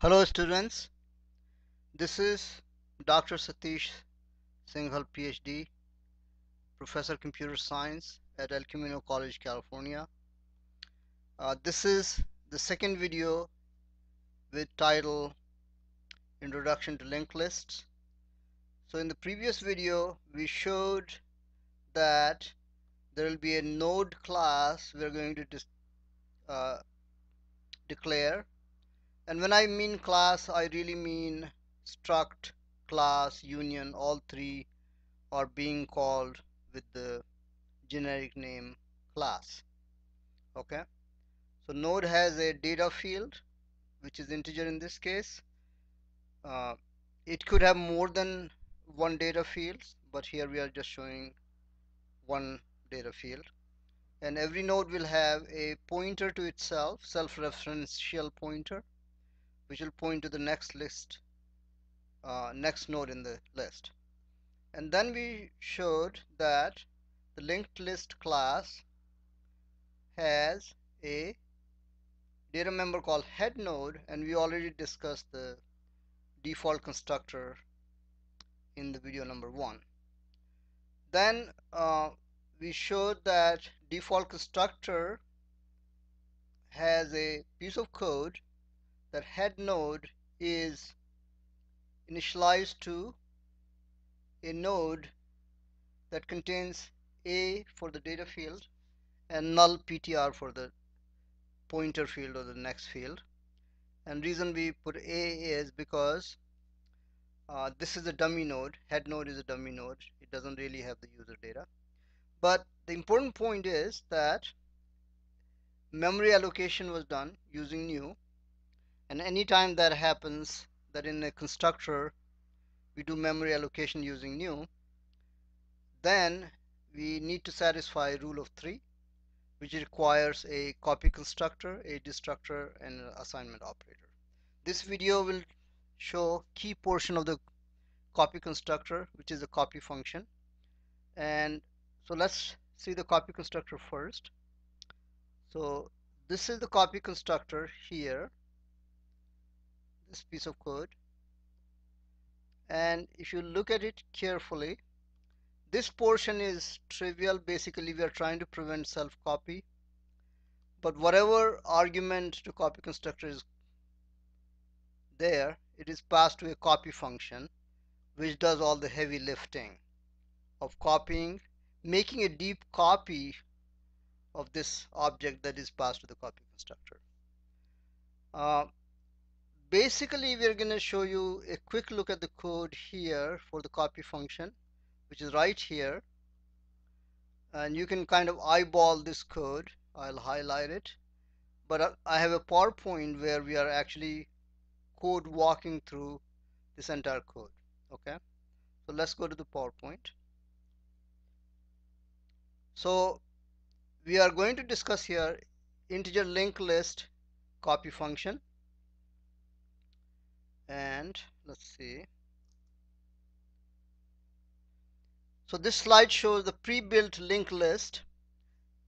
Hello students, this is Dr. Satish Singhal PhD, Professor Computer Science at El Camino College, California. This is the second video with title Introduction to Linked Lists. So in the previous video we showed that there will be a node class we're going to declare, and when I mean class I really mean struct, class, union, all three are being called with the generic name class. Okay, so node has a data field which is integer in this case. uh, it could have more than one data fields, but here we are just showing one data field, and every node will have a pointer to itself, self-referential pointer, which will point to the next list, next node in the list. And then we showed that the linked list class has a data member called head node, and we already discussed the default constructor in the video number 1. Then we showed that default constructor has a piece of code that head node is initialized to a node that contains a for the data field and null ptr for the pointer field or the next field. And reason we put a is because this is a dummy node. Head node is a dummy node. It doesn't really have the user data. But the important point is that memory allocation was done using new, and anytime that happens, that in a constructor we do memory allocation using new, then we need to satisfy rule of 3, which requires a copy constructor, a destructor, and an assignment operator. This video will show key portion of the copy constructor, which is a copy function. And so let's see the copy constructor first. So this is the copy constructor here, this piece of code, and if you look at it carefully, this portion is trivial. Basically we are trying to prevent self copy, but whatever argument to copy constructor is there, it is passed to a copy function which does all the heavy lifting of copying, making a deep copy of this object that is passed to the copy constructor. Basically we're going to show you a quick look at the code here for the copy function, which is right here, and you can kind of eyeball this code. I'll highlight it, but I have a PowerPoint where we are actually code walking through this entire code. Okay, so let's go to the PowerPoint. So we are going to discuss here integer linked list copy function, and let's see. So this slide shows the pre-built linked list.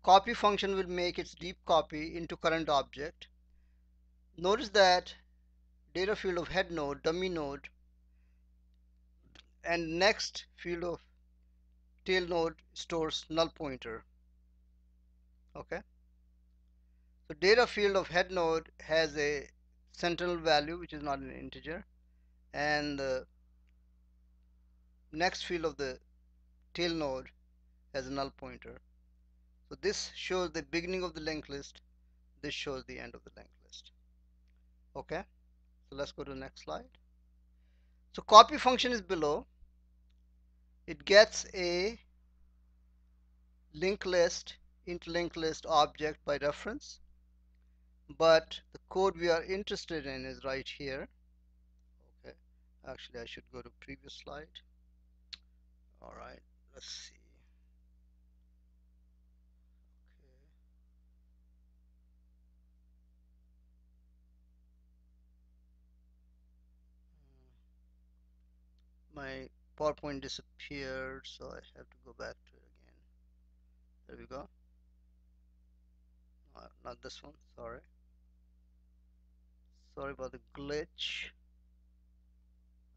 Copy function will make its deep copy into current object. Notice that data field of head node, dummy node, and next field of tail node stores null pointer. Okay, so data field of head node has a sentinel value which is not an integer, and the next field of the tail node has a null pointer. So this shows the beginning of the linked list, this shows the end of the linked list. Okay, so let's go to the next slide. So copy function is below. It gets a linked list, interlinked list object by reference, but the code we are interested in is right here. Okay, actually I should go to previous slide. All right, let's see. My PowerPoint disappeared, so I have to go back to it again. There we go. Not this one, sorry. Sorry about the glitch.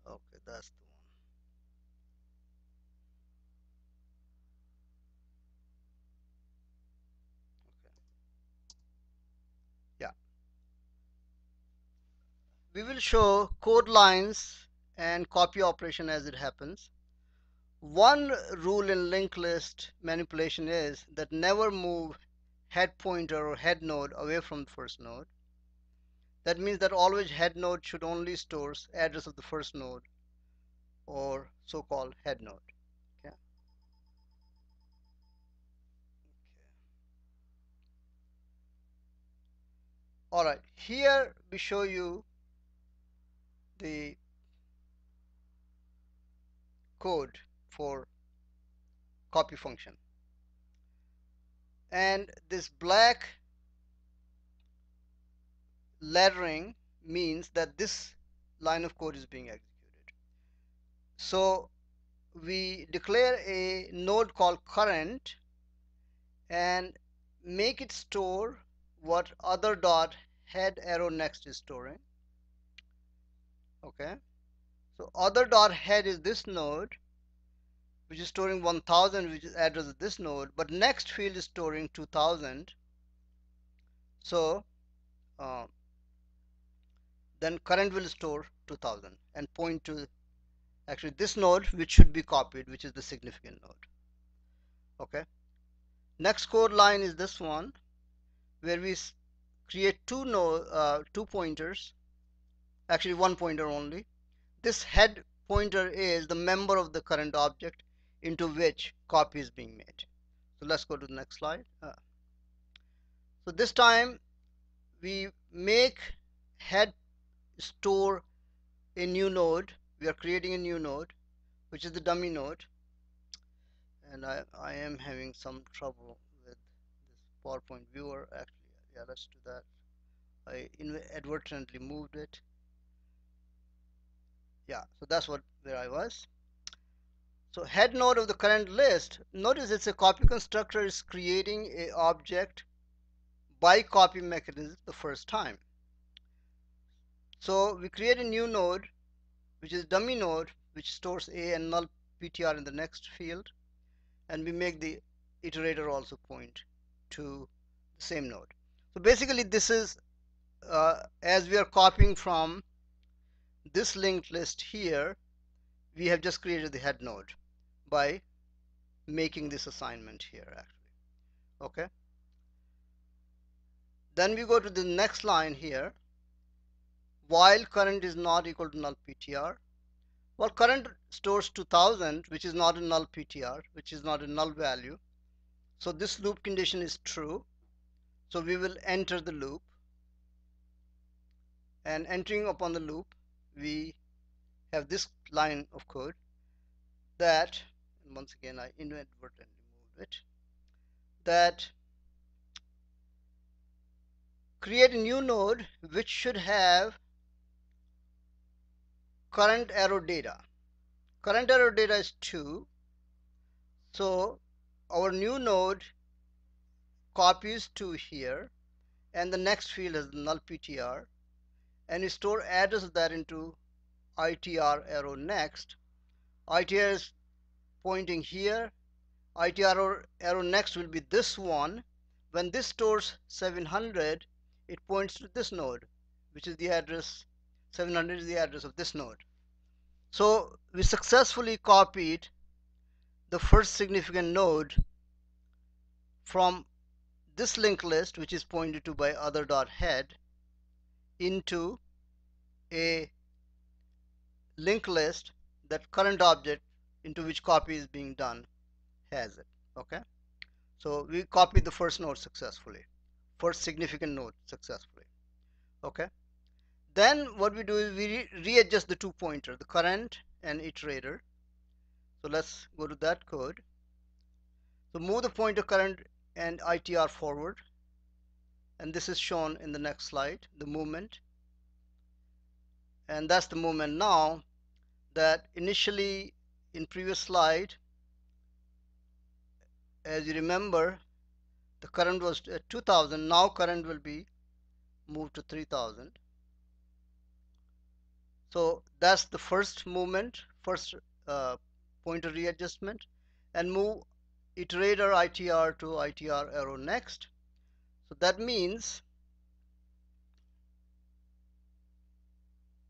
Okay, that's the one. Okay. Yeah. We will show code lines and copy operation as it happens. One rule in linked list manipulation is that never move head pointer or head node away from the first node. That means that always head node should only store address of the first node or so-called head node. Okay. All right. Here we show you the code for copy function, and this black lettering means that this line of code is being executed. So we declare a node called current and make it store what other dot head arrow next is storing. Okay, so other dot head is this node which is storing 1000, which is address of this node, but next field is storing 2000. So uh, then current will store 2000 and point to actually this node which should be copied, which is the significant node. Okay, next code line is this one where we create two pointers, actually one pointer only. This head pointer is the member of the current object into which copy is being made. So let's go to the next slide. So this time we make head store a new node. We are creating a new node which is the dummy node, and I am having some trouble with this PowerPoint viewer. Actually, yeah, let's do that. I inadvertently moved it. Yeah, so that's where I was. So head node of the current list, notice it's a copy constructor is creating a object by copy mechanism the first time. So we create a new node which is dummy node which stores a and null ptr in the next field, and we make the iterator also point to the same node. So basically this is as we are copying from this linked list here, we have just created the head node by making this assignment here actually. Okay, then we go to the next line here. While current is not equal to null ptr, well, current stores 2000, which is not a null ptr, which is not a null value, so this loop condition is true. So we will enter the loop, and entering upon the loop we have this line of code that, and once again I inadvertently moved it, that create a new node which should have current arrow data. Current arrow data is 2, so our new node copies 2 here, and the next field is null ptr, and we store address of that into itr arrow next. Itr is pointing here, itr arrow next will be this one. When this stores 700, it points to this node, which is the address 700 is the address of this node. So we successfully copied the first significant node from this linked list, which is pointed to by other dot head, into a linked list that current object into which copy is being done has it. Okay, so we copied the first node successfully, first significant node successfully. Okay, then what we do is we readjust the two pointer, the current and iterator. So let's go to that code. So move the pointer current and itr forward, and this is shown in the next slide, the movement, and that's the movement now. That initially in previous slide, as you remember, the current was at 2000. Now current will be moved to 3000. So that's the first movement, first pointer readjustment, and move iterator ITR to ITR arrow next. So that means,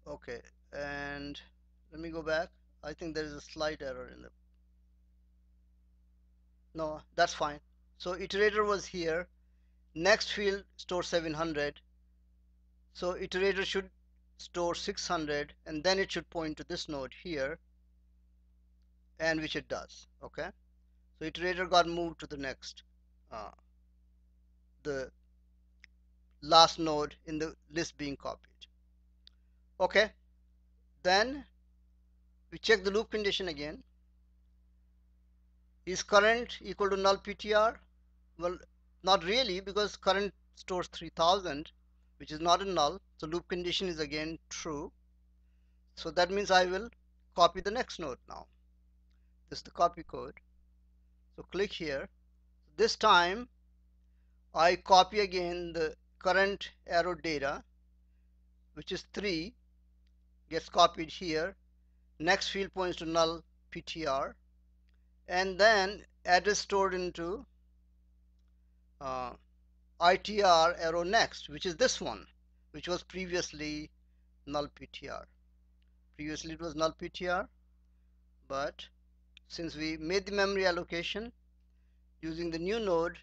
okay, and let me go back. I think there is a slight error in the, no, that's fine. So iterator was here, next field store 700, so iterator should store 600, and then it should point to this node here, and which it does. Okay, so iterator got moved to the next, the last node in the list being copied. Okay, then we check the loop condition again. Is current equal to null PTR? Well, not really, because current stores 3000, which is not a null, so loop condition is again true. So that means I will copy the next node now. This is the copy code. So click here. This time I copy again the current arrow data, which is 3, gets copied here. Next field points to null PTR, and then address stored into ITR arrow next, which is this one, which was previously null PTR. Previously it was null PTR, but since we made the memory allocation using the new node,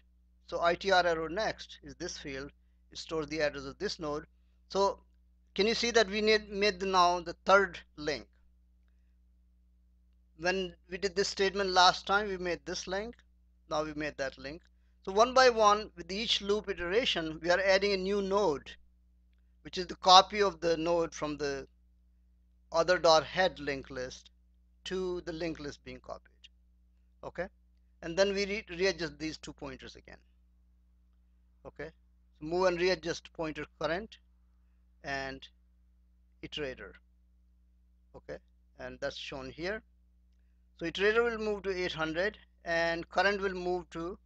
so ITR arrow next is this field. It stores the address of this node. So can you see that we made now the third link? When we did this statement last time, we made this link. Now we made that link. So one by one, with each loop iteration, we are adding a new node, which is the copy of the node from the other.head linked list to the linked list being copied. Okay, and then we readjust these two pointers again. Okay, so move and readjust pointer current and iterator. Okay, and that's shown here. So iterator will move to 800, and current will move to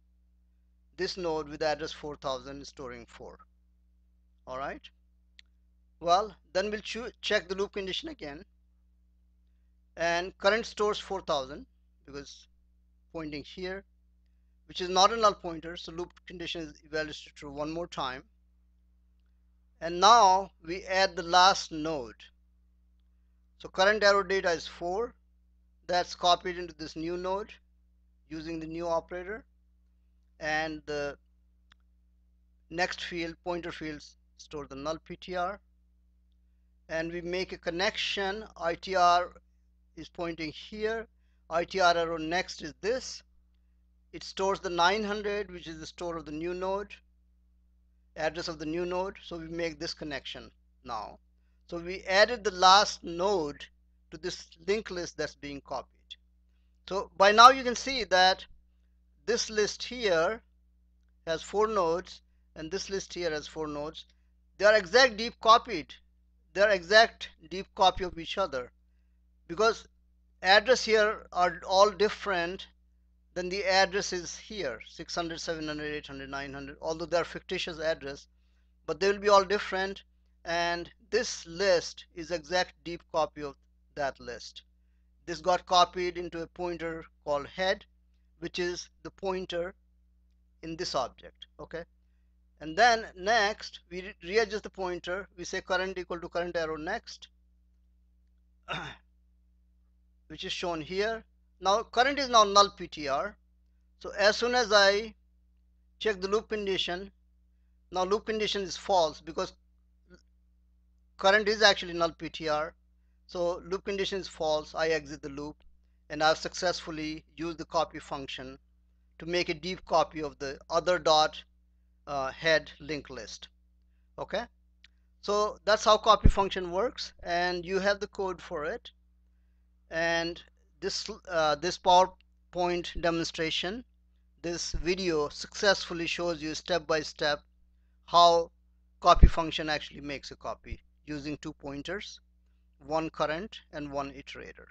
this node with address 4000 storing 4. All right, well, then we'll check the loop condition again, and current stores 4000 because pointing here, which is not a null pointer, so loop condition is evaluated true one more time. And now we add the last node. So current arrow data is 4, that's copied into this new node using the new operator, and the next field, pointer fields, store the null PTR, and we make a connection. ITR is pointing here, ITR arrow next is this. It stores the 900, which is the store of the new node, address of the new node. So we make this connection now. So we added the last node to this linked list that's being copied. So by now you can see that this list here has 4 nodes, and this list here has 4 nodes. They are exact deep copied. They are exact deep copy of each other, because address here are all different than the addresses here, 600, 700, 800, 900, although they are fictitious address, but they will be all different, and this list is exact deep copy of that list. This got copied into a pointer called head, which is the pointer in this object. Okay, and then next we readjust the pointer. We say current equal to current arrow next, which is shown here. Now current is now null PTR. So as soon as I check the loop condition, now loop condition is false because current is actually null PTR. So loop condition is false. I exit the loop, and I've successfully used the copy function to make a deep copy of the other dot head linked list. Okay, so that's how copy function works, and you have the code for it. And this PowerPoint demonstration, this video successfully shows you step by step how copy function actually makes a copy using 2 pointers, one current and one iterator.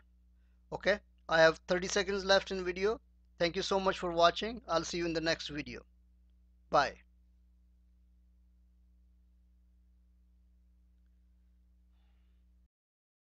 Okay, I have 30 seconds left in video. Thank you so much for watching. I'll see you in the next video. Bye.